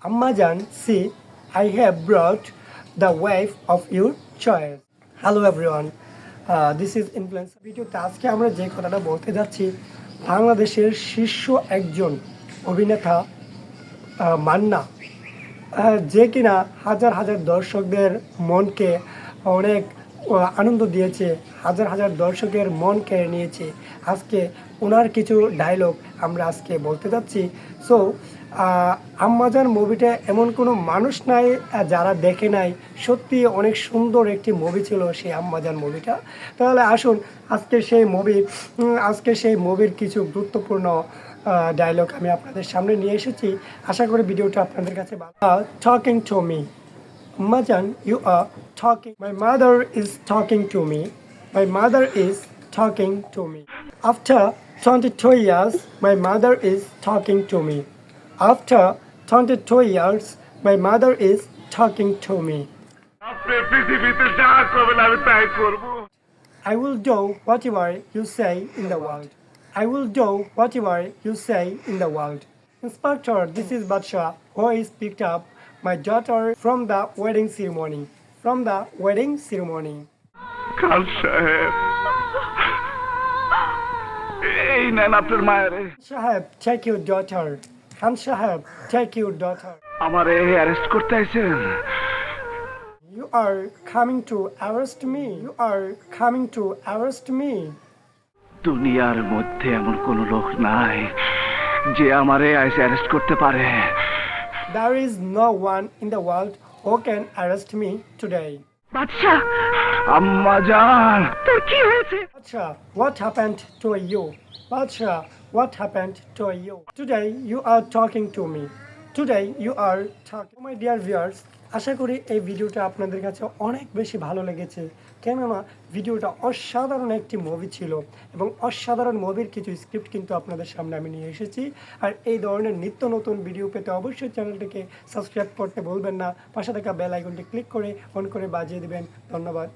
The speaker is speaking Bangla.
Ammajan, see, I have brought the wife of your choice. Hello everyone, this is Influencer ভিডিওতে আজকে আমরা যে কথাটা বলতে যাচ্ছি বাংলাদেশের শীর্ষ একজন অভিনেতা মান্না যে কিনা হাজার হাজার দর্শকদের মনকে অনেক আনন্দ দিয়েছে, হাজার হাজার দর্শকের মন কেড়ে নিয়েছে। আজকে ওনার কিছু ডায়লগ আমরা আজকে বলতে যাচ্ছি। সো আম্মাজান মুভিটা এমন কোনো মানুষ নাই যারা দেখে নাই। সত্যি অনেক সুন্দর একটি মুভি ছিল সেই আম্মাজান মুভিটা। তাহলে আসুন আজকে সেই মুভির কিছু গুরুত্বপূর্ণ ডায়লগ আমি আপনাদের সামনে নিয়ে এসেছি। আশা করি ভিডিওটা আপনাদের কাছে talking to me Majan, you are talking. My mother is talking to me. My mother is talking to me. After 22 years, my mother is talking to me. After 22 years, my mother is talking to me. I will do whatever you say in the world. I will do whatever you say in the world. Inspector, this is Badsha, who is picked up my daughter from the wedding ceremony. From the wedding ceremony. খান সাহেব এই নেন আপনার মায়ের Shahab, take your daughter. Khan Shahab, take your daughter. আমারে অ্যারেস্ট করতে আইছেন You are coming to arrest me. You are coming to arrest me. দুনিয়ার মধ্যে এমন কোন লোক নাই যে আমারে আইসে অ্যারেস্ট করতে পারে There is no one in the world who can arrest me today. বাদশা আম্মা জান তোর কি হয়েছে Bacha, what happened to you? Bacha, what happened to you? Today you are talking to me. Today you are talking. My dear viewers, আশা করি এই ভিডিওটা আপনাদের কাছে অনেক বেশি ভালো লেগেছে, কেননা ভিডিওটা অসাধারণ একটি মুভি ছিল এবং অসাধারণ মুভির কিছু স্ক্রিপ্ট কিন্তু আপনাদের সামনে আমি নিয়ে এসেছি। আর এই ধরনের নিত্য নতুন ভিডিও পেতে অবশ্যই চ্যানেলটিকে সাবস্ক্রাইব করতে ভুলবেন না, পাশে থাকা বেল আইকনটি ক্লিক করে অন করে বাজিয়ে দেবেন। ধন্যবাদ।